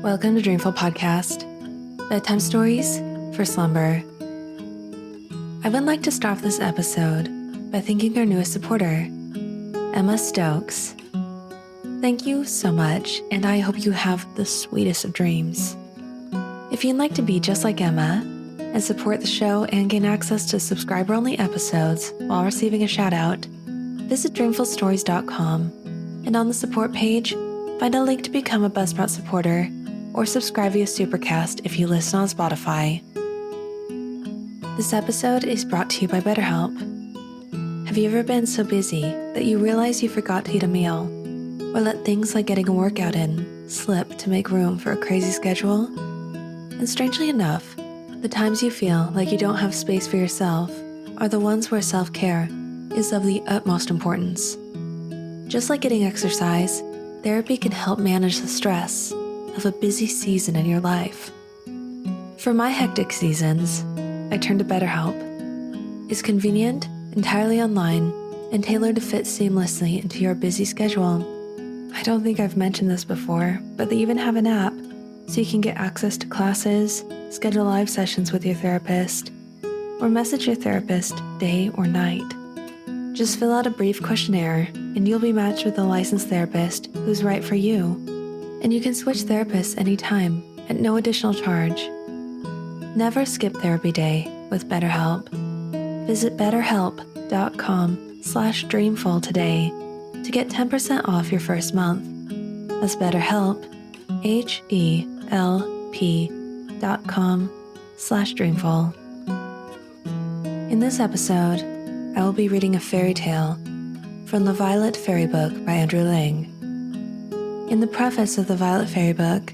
Welcome to Dreamful Podcast, bedtime stories for slumber. I would like to start off this episode by thanking our newest supporter, Emma Stokes. Thank you so much, and I hope you have the sweetest of dreams. If you'd like to be just like Emma and support the show and gain access to subscriber-only episodes while receiving a shout-out, visit dreamfulstories.com, and on the support page, find a link to become a Buzzsprout supporter or subscribe via Supercast if you listen on Spotify. This episode is brought to you by BetterHelp. Have you ever been so busy that you realize you forgot to eat a meal, or let things like getting a workout in slip to make room for a crazy schedule? And strangely enough, the times you feel like you don't have space for yourself are the ones where self-care is of the utmost importance. Just like getting exercise, therapy can help manage the stress of a busy season in your life. For my hectic seasons, I turn to BetterHelp. It's convenient, entirely online, and tailored to fit seamlessly into your busy schedule. I don't think I've mentioned this before, but they even have an app so you can get access to classes, schedule live sessions with your therapist, or message your therapist day or night. Just fill out a brief questionnaire and you'll be matched with a licensed therapist who's right for you. And you can switch therapists anytime at no additional charge. Never skip therapy day with BetterHelp. Visit betterhelp.com/dreamful today to get 10% off your first month. That's BetterHelp, HELP.com/dreamful. In this episode, I will be reading a fairy tale from the Violet Fairy Book by Andrew Lang. In the preface of the Violet Fairy Book,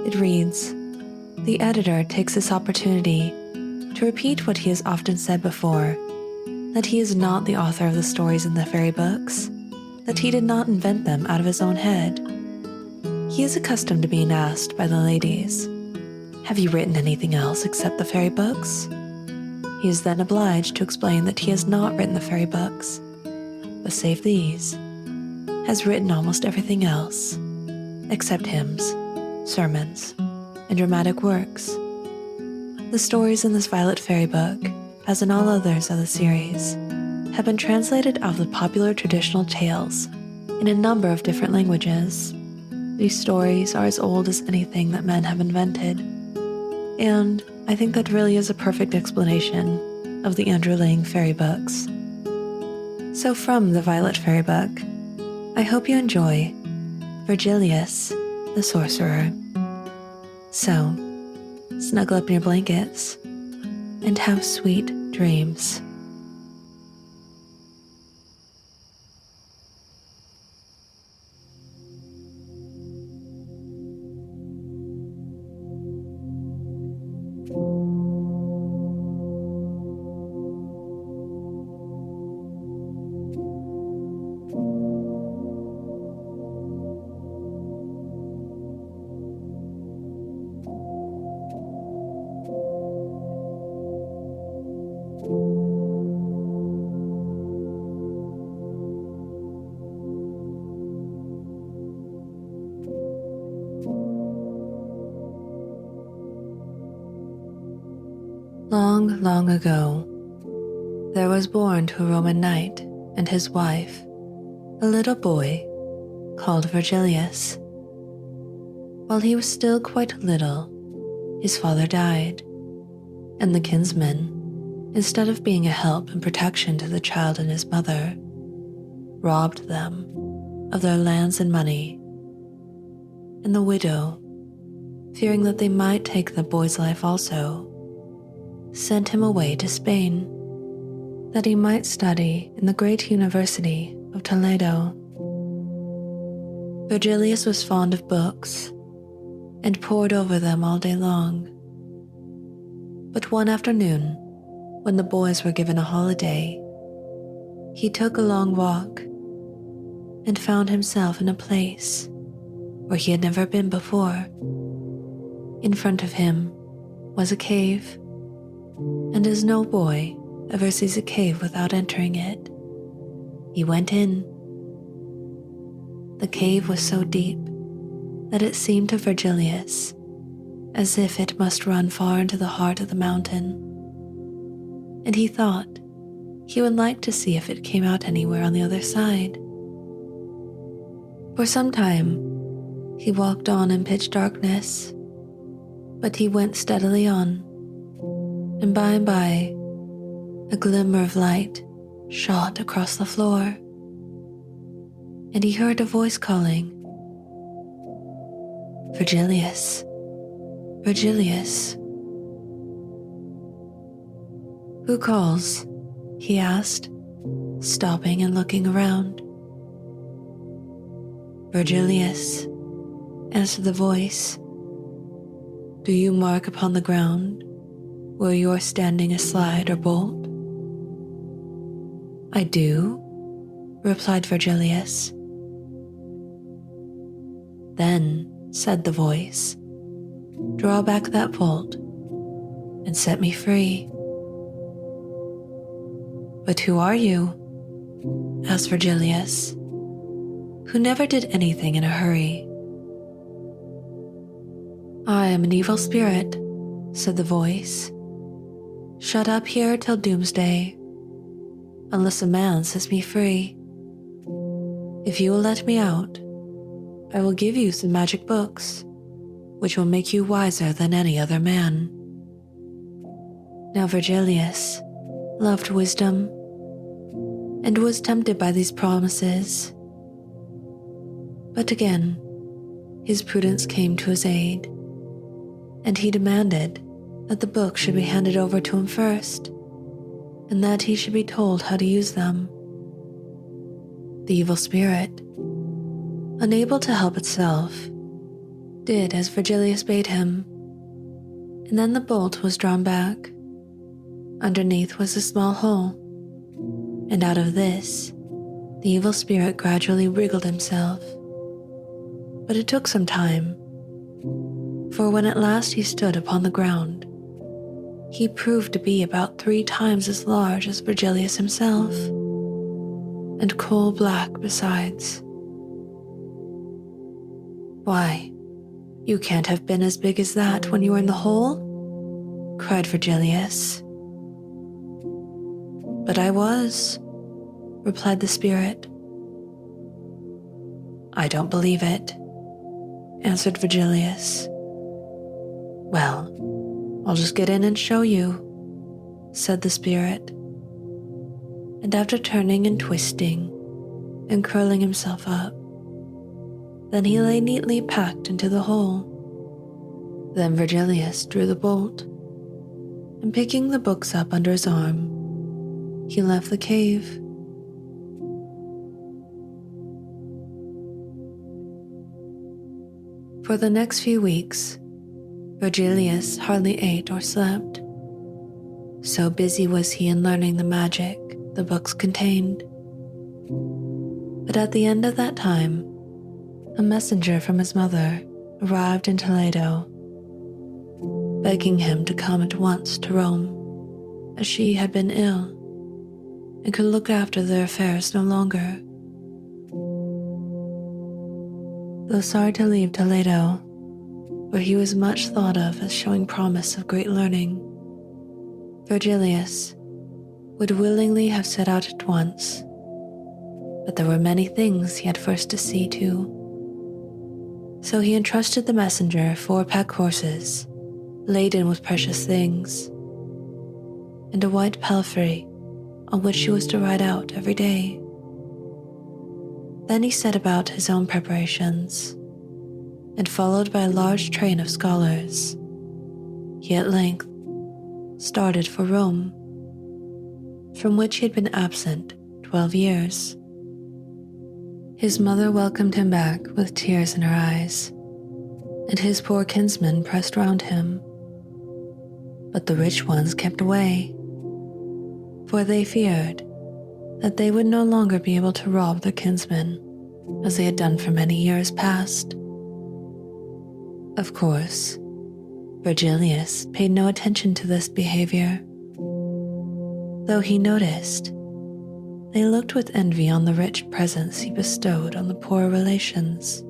it reads, "The editor takes this opportunity to repeat what he has often said before, that he is not the author of the stories in the fairy books, that he did not invent them out of his own head. He is accustomed to being asked by the ladies, 'Have you written anything else except the fairy books?' He is then obliged to explain that he has not written the fairy books, but save these, has written almost everything else, except hymns, sermons, and dramatic works. The stories in this Violet Fairy Book, as in all others of the series, have been translated out of the popular traditional tales in a number of different languages. These stories are as old as anything that men have invented, and I think that really is a perfect explanation of the Andrew Lang fairy books. So from the Violet Fairy Book, I hope you enjoy Virgilius the Sorcerer. So, snuggle up in your blankets and have sweet dreams. Long, long ago, there was born to a Roman knight and his wife a little boy called Virgilius. While he was still quite little, his father died, and the kinsmen, instead of being a help and protection to the child and his mother, robbed them of their lands and money. And the widow, fearing that they might take the boy's life also, sent him away to Spain, that he might study in the great University of Toledo. Virgilius was fond of books and pored over them all day long. But one afternoon, when the boys were given a holiday, he took a long walk and found himself in a place where he had never been before. In front of him was a cave, and as no boy ever sees a cave without entering it, he went in. The cave was so deep that it seemed to Virgilius as if it must run far into the heart of the mountain, and he thought he would like to see if it came out anywhere on the other side. For some time, he walked on in pitch darkness, but he went steadily on, and by, a glimmer of light shot across the floor, and he heard a voice calling, "Virgilius, Virgilius." "Who calls?" he asked, stopping and looking around. "Virgilius," answered the voice. "Do you mark upon the ground where you are standing a slide or bolt?" "I do," replied Virgilius. "Then," said the voice, "draw back that bolt and set me free." "But who are you?" asked Virgilius, who never did anything in a hurry. "I am an evil spirit," said the voice, "shut up here till doomsday, unless a man sets me free. If you will let me out, I will give you some magic books, which will make you wiser than any other man." Now Virgilius loved wisdom and was tempted by these promises. But again, his prudence came to his aid, and he demanded that the books should be handed over to him first, and that he should be told how to use them. The evil spirit, unable to help itself, did as Virgilius bade him, and then the bolt was drawn back. Underneath was a small hole, and out of this, the evil spirit gradually wriggled himself. But it took some time, for when at last he stood upon the ground, he proved to be about 3 times as large as Virgilius himself, and coal black besides. "Why, you can't have been as big as that when you were in the hole?" cried Virgilius. "But I was," replied the spirit. "I don't believe it," answered Virgilius. "Well, I'll just get in and show you," said the spirit. And after turning and twisting and curling himself up, then he lay neatly packed into the hole. Then Virgilius drew the bolt, and picking the books up under his arm, he left the cave. For the next few weeks, Virgilius hardly ate or slept. So busy was he in learning the magic the books contained. But at the end of that time, a messenger from his mother arrived in Toledo, begging him to come at once to Rome, as she had been ill and could look after their affairs no longer. Though sorry to leave Toledo, where he was much thought of as showing promise of great learning, Virgilius would willingly have set out at once, but there were many things he had first to see to. So he entrusted the messenger 4 pack horses laden with precious things, and a white palfrey on which he was to ride out every day. Then he set about his own preparations, and followed by a large train of scholars, he at length started for Rome, from which he had been absent 12 years. His mother welcomed him back with tears in her eyes, and his poor kinsmen pressed round him. But the rich ones kept away, for they feared that they would no longer be able to rob their kinsmen as they had done for many years past. Of course, Virgilius paid no attention to this behavior, though he noticed they looked with envy on the rich presents he bestowed on the poor relations.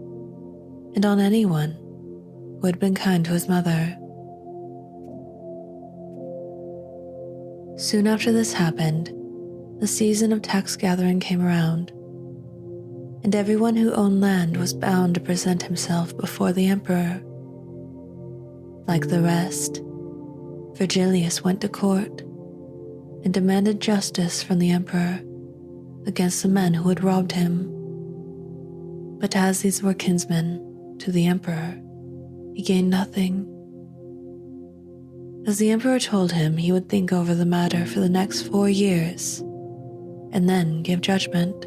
and on anyone who had been kind to his mother. Soon after this happened, the season of tax gathering came around, and everyone who owned land was bound to present himself before the emperor. Like the rest, Virgilius went to court and demanded justice from the emperor against the men who had robbed him. But as these were kinsmen to the emperor, he gained nothing. As the emperor told him he would think over the matter for the next 4 years and then give judgment.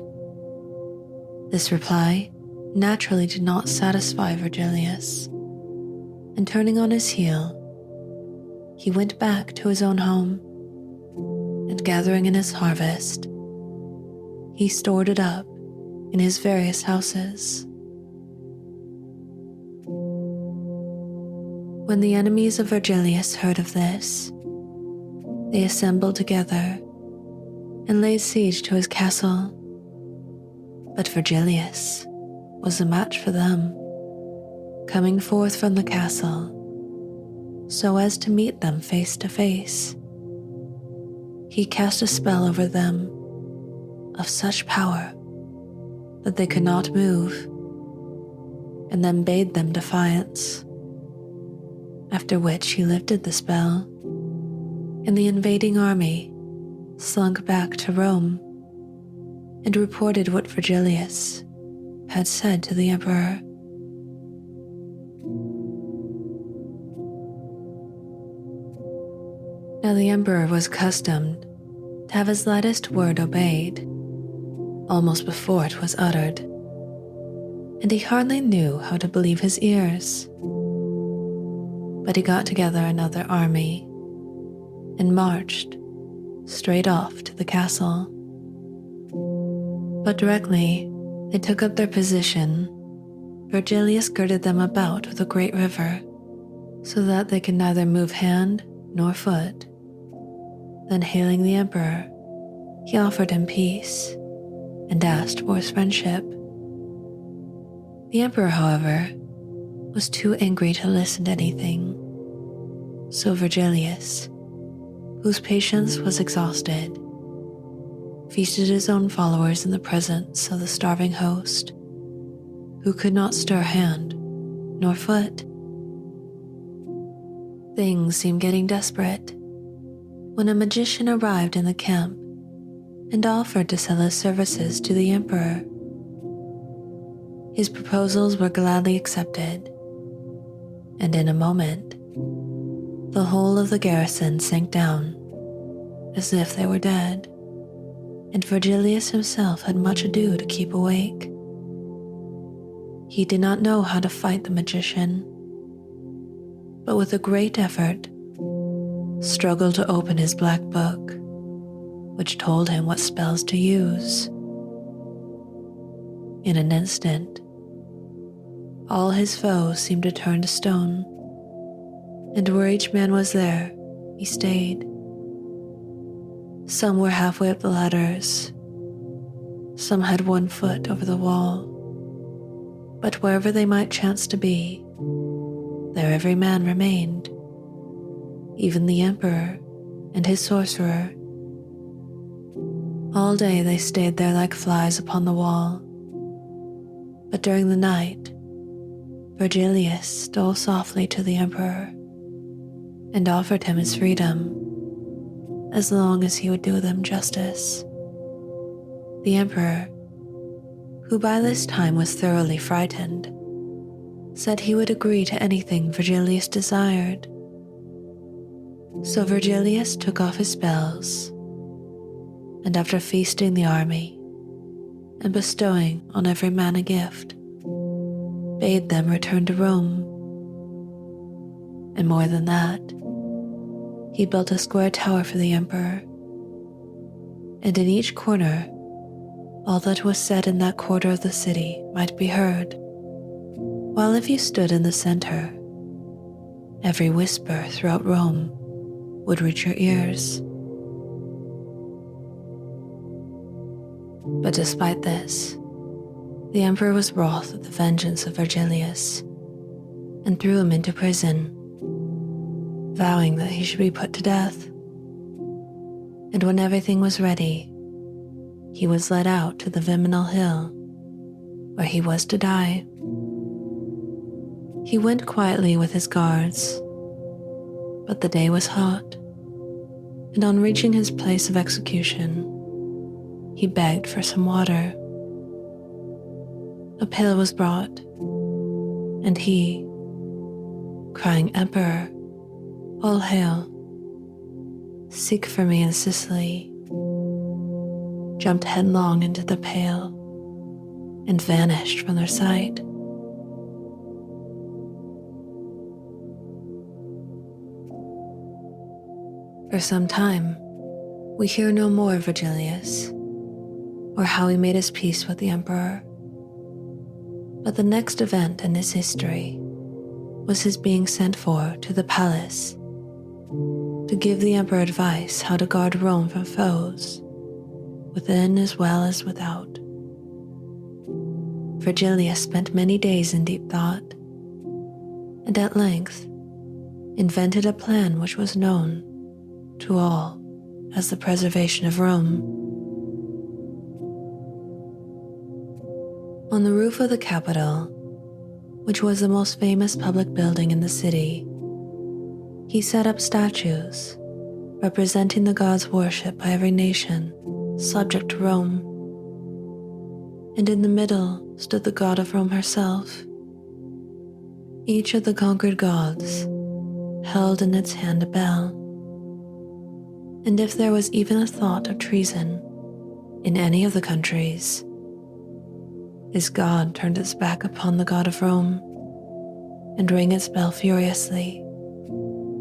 This reply naturally did not satisfy Virgilius, and turning on his heel, he went back to his own home, and gathering in his harvest, he stored it up in his various houses. When the enemies of Virgilius heard of this, they assembled together and laid siege to his castle. But Virgilius was a match for them, coming forth from the castle so as to meet them face to face. He cast a spell over them of such power that they could not move, and then bade them defiance, after which he lifted the spell, and the invading army slunk back to Rome and reported what Virgilius had said to the emperor. Now the emperor was accustomed to have his lightest word obeyed almost before it was uttered, and he hardly knew how to believe his ears. But he got together another army and marched straight off to the castle. But directly they took up their position, Virgilius girded them about with a great river, so that they could neither move hand nor foot. Then hailing the emperor, he offered him peace and asked for his friendship. The emperor, however, was too angry to listen to anything, so Virgilius, whose patience was exhausted, feasted his own followers in the presence of the starving host, who could not stir hand nor foot. Things seemed getting desperate when a magician arrived in the camp and offered to sell his services to the emperor. His proposals were gladly accepted, and in a moment, the whole of the garrison sank down as if they were dead, and Virgilius himself had much ado to keep awake. He did not know how to fight the magician, but with a great effort, struggled to open his black book, which told him what spells to use. In an instant, all his foes seemed to turn to stone, and where each man was there, he stayed. Some were halfway up the ladders, some had 1 foot over the wall, but wherever they might chance to be, there every man remained, even the emperor and his sorcerer. All day they stayed there like flies upon the wall, but during the night, Virgilius stole softly to the emperor and offered him his freedom, as long as he would do them justice. The emperor, who by this time was thoroughly frightened, said he would agree to anything Virgilius desired. So Virgilius took off his spells, and after feasting the army and bestowing on every man a gift, bade them return to Rome. And more than that, he built a square tower for the emperor, and in each corner, all that was said in that quarter of the city might be heard, while if you stood in the center, every whisper throughout Rome would reach your ears. But despite this, The emperor was wroth at the vengeance of Virgilius and threw him into prison, vowing that he should be put to death. And when everything was ready, he was led out to the Viminal Hill, where he was to die. He went quietly with his guards, but the day was hot, and on reaching his place of execution, he begged for some water. A pail was brought, and he, crying, "Emperor, all hail, seek for me in Sicily," jumped headlong into the pail and vanished from their sight. For some time, we hear no more of Virgilius, or how he made his peace with the emperor. But the next event in his history was his being sent for to the palace to give the emperor advice how to guard Rome from foes, within as well as without. Virgilius spent many days in deep thought, and at length invented a plan which was known to all as the preservation of Rome. On the roof of the Capitol, which was the most famous public building in the city, he set up statues representing the gods worshipped by every nation subject to Rome. And in the middle stood the god of Rome herself. Each of the conquered gods held in its hand a bell, and if there was even a thought of treason in any of the countries, his god turned its back upon the god of Rome and rang its bell furiously,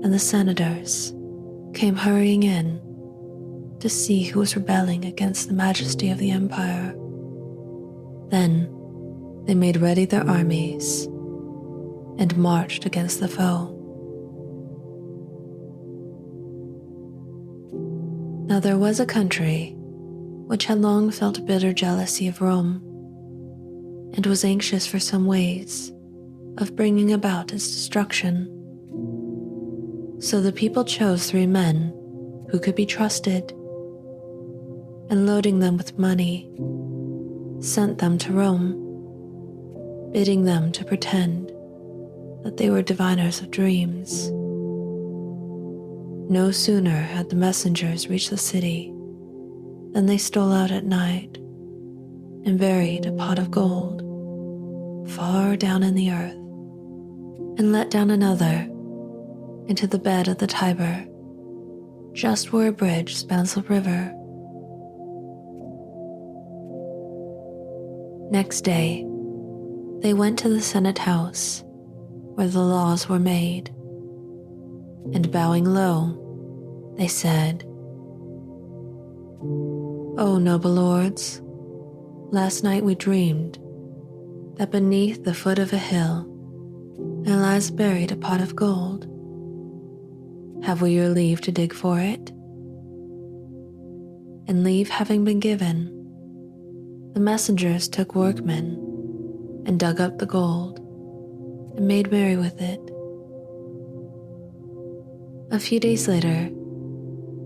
and the senators came hurrying in to see who was rebelling against the majesty of the empire. Then they made ready their armies and marched against the foe. Now there was a country which had long felt bitter jealousy of Rome and was anxious for some ways of bringing about its destruction. So the people chose 3 men who could be trusted, and loading them with money, sent them to Rome, bidding them to pretend that they were diviners of dreams. No sooner had the messengers reached the city than they stole out at night and buried a pot of gold far down in the earth, and let down another into the bed of the Tiber, just where a bridge spans the river. Next day, they went to the Senate house where the laws were made, and bowing low, they said, "O noble lords, last night we dreamed that beneath the foot of a hill there lies buried a pot of gold. Have we your leave to dig for it?" And leave having been given, the messengers took workmen and dug up the gold and made merry with it. A few days later,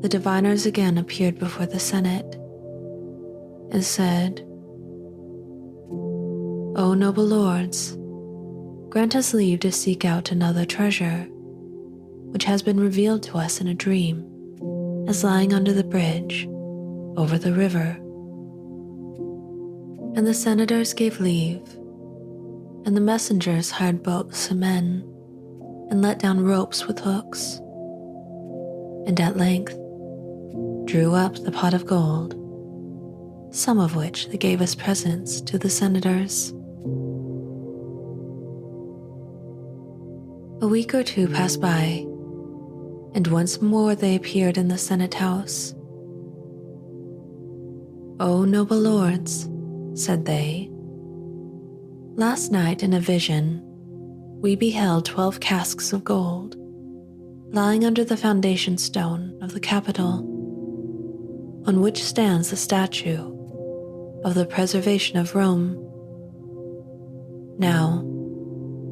the diviners again appeared before the Senate and said, "O noble lords, grant us leave to seek out another treasure, which has been revealed to us in a dream as lying under the bridge over the river." And the senators gave leave, and the messengers hired boats and men and let down ropes with hooks, and at length drew up the pot of gold, some of which they gave as presents to the senators. A week or 2 passed by, and once more they appeared in the Senate house. "O noble lords," said they, "last night in a vision we beheld 12 casks of gold lying under the foundation stone of the Capitol, on which stands the statue of the preservation of Rome. Now,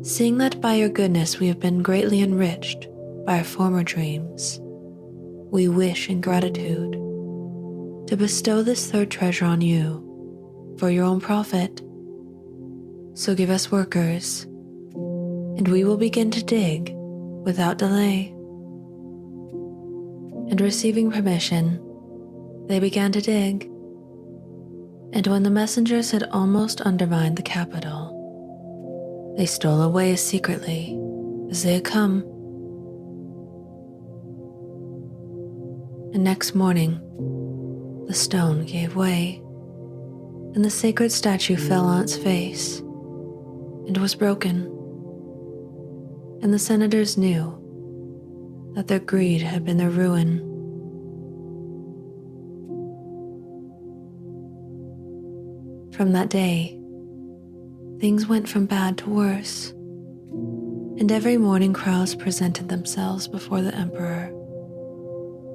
seeing that by your goodness we have been greatly enriched by our former dreams, we wish in gratitude to bestow this third treasure on you for your own profit. So give us workers, and we will begin to dig without delay." And receiving permission, they began to dig. And when the messengers had almost undermined the capital, they stole away as secretly as they had come. And next morning, the stone gave way, and the sacred statue fell on its face and was broken. And the senators knew that their greed had been their ruin. From that day, things went from bad to worse, and every morning crowds presented themselves before the emperor,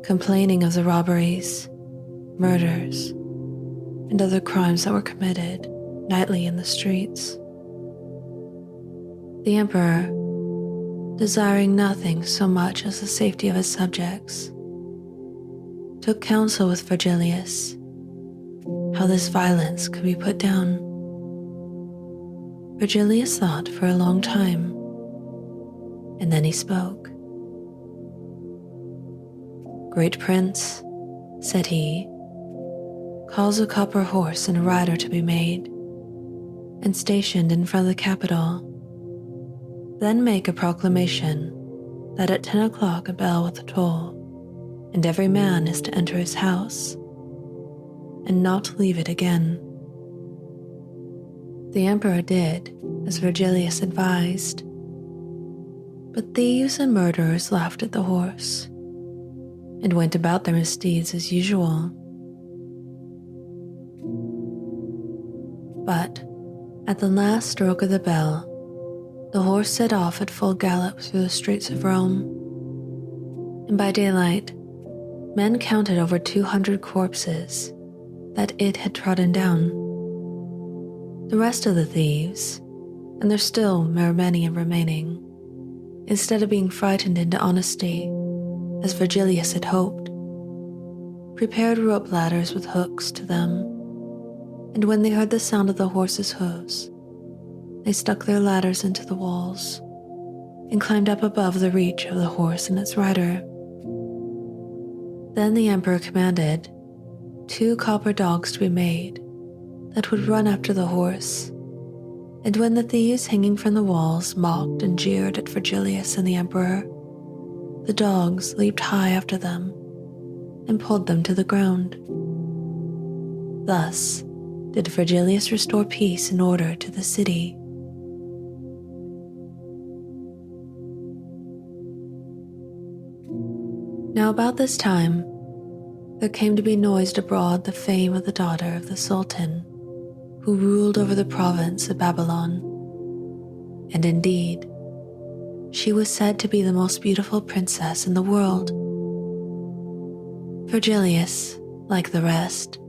complaining of the robberies, murders, and other crimes that were committed nightly in the streets. The emperor, desiring nothing so much as the safety of his subjects, took counsel with Virgilius how this violence could be put down. Virgilius thought for a long time, and then he spoke. "Great prince," said he, "cause a copper horse and a rider to be made, and stationed in front of the capital. Then make a proclamation that at 10 o'clock a bell with a toll, and every man is to enter his house, and not leave it again." The emperor did as Virgilius advised, but thieves and murderers laughed at the horse, and went about their misdeeds as usual. But at the last stroke of the bell, the horse set off at full gallop through the streets of Rome, and by daylight, men counted over 200 corpses that it had trodden down. The rest of the thieves, and there still were many remaining, instead of being frightened into honesty, as Virgilius had hoped, prepared rope ladders with hooks to them, and when they heard the sound of the horse's hooves, they stuck their ladders into the walls and climbed up above the reach of the horse and its rider. Then the emperor commanded 2 copper dogs to be made that would run after the horse, and when the thieves hanging from the walls mocked and jeered at Virgilius and the emperor, the dogs leaped high after them and pulled them to the ground. Thus did Virgilius restore peace and order to the city. Now about this time, there came to be noised abroad the fame of the daughter of the Sultan, who ruled over the province of Babylon. And indeed, she was said to be the most beautiful princess in the world. Virgilius, like the rest,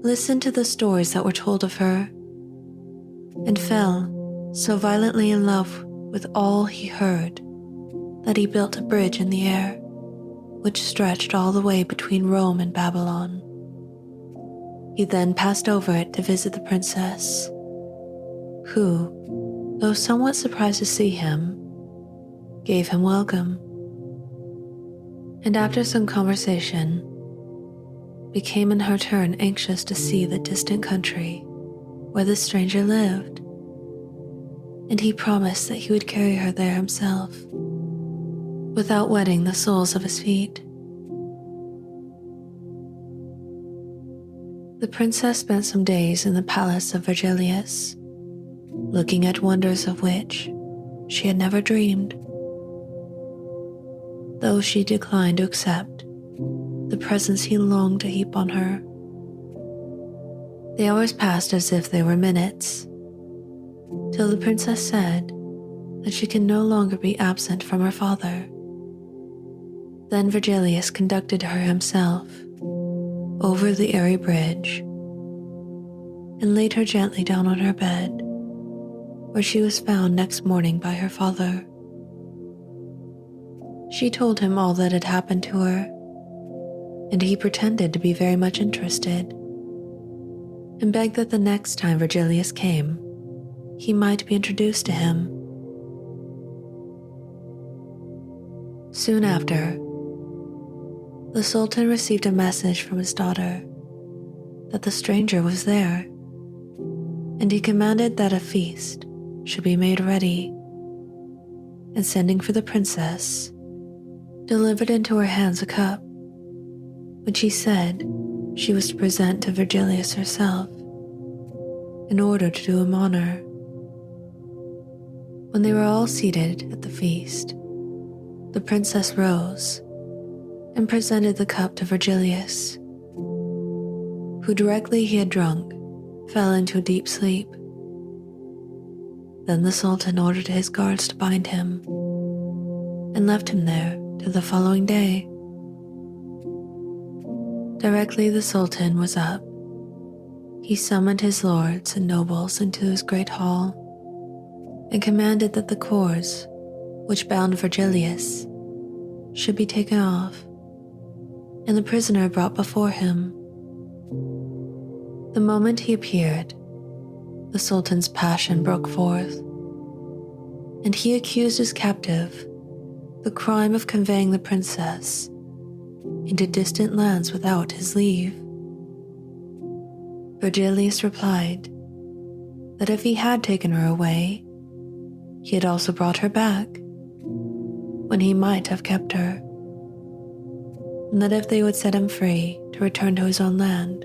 listened to the stories that were told of her, and fell so violently in love with all he heard that he built a bridge in the air, which stretched all the way between Rome and Babylon. He then passed over it to visit the princess, who, though somewhat surprised to see him, gave him welcome, and after some conversation, became in her turn anxious to see the distant country where the stranger lived, and he promised that he would carry her there himself, without wetting the soles of his feet. The princess spent some days in the palace of Virgilius, looking at wonders of which she had never dreamed, though she declined to accept the presents he longed to heap on her. The hours passed as if they were minutes, till the princess said that she could no longer be absent from her father. Then Virgilius conducted her himself over the airy bridge and laid her gently down on her bed, where she was found next morning by her father. She told him all that had happened to her, and he pretended to be very much interested and begged that the next time Virgilius came, he might be introduced to him. Soon after, the Sultan received a message from his daughter that the stranger was there, and he commanded that a feast should be made ready, and sending for the princess, delivered into her hands a cup, which he said she was to present to Virgilius herself in order to do him honor. When they were all seated at the feast, the princess rose and presented the cup to Virgilius, who directly he had drunk fell into a deep sleep. Then the Sultan ordered his guards to bind him and left him there till the following day. Directly the Sultan was up, he summoned his lords and nobles into his great hall and commanded that the cords which bound Virgilius should be taken off and the prisoner brought before him. The moment he appeared, the Sultan's passion broke forth, and he accused his captive the crime of conveying the princess into distant lands without his leave. Virgilius replied that if he had taken her away, he had also brought her back, when he might have kept her, and that if they would set him free to return to his own land,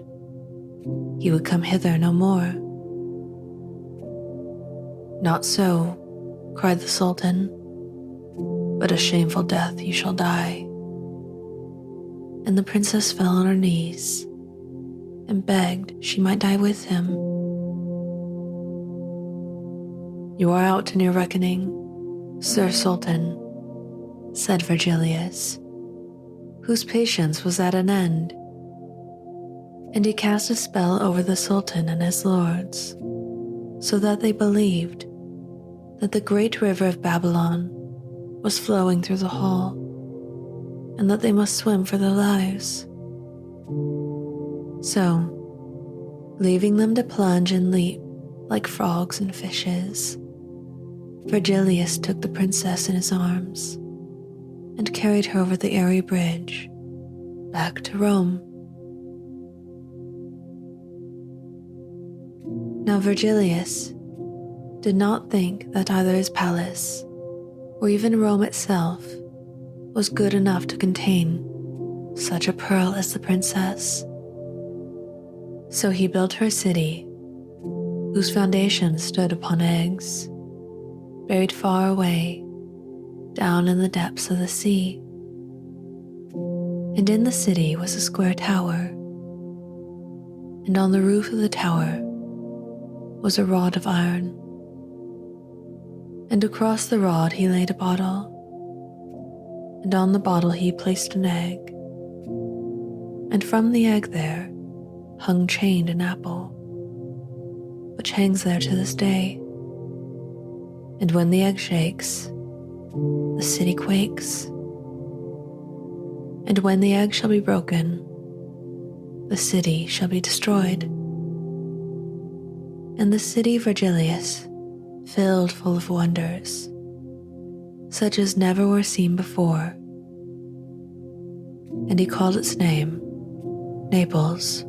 he would come hither no more. "Not so," cried the Sultan, "but a shameful death you shall die." And the princess fell on her knees and begged she might die with him. "You are out in your reckoning, Sir Sultan," said Virgilius, whose patience was at an end. And he cast a spell over the Sultan and his lords, so that they believed that the great river of Babylon was flowing through the hall, and that they must swim for their lives. So, leaving them to plunge and leap like frogs and fishes, Virgilius took the princess in his arms and carried her over the airy bridge back to Rome. Now Virgilius did not think that either his palace or even Rome itself was good enough to contain such a pearl as the princess. So he built her a city whose foundations stood upon eggs, buried far away down in the depths of the sea. And in the city was a square tower, and on the roof of the tower was a rod of iron. And across the rod he laid a bottle, and on the bottle he placed an egg, and from the egg there hung chained an apple, which hangs there to this day. And when the egg shakes, the city quakes. And when the egg shall be broken, the city shall be destroyed. And the city Virgilius filled full of wonders, such as never were seen before. And he called its name Naples.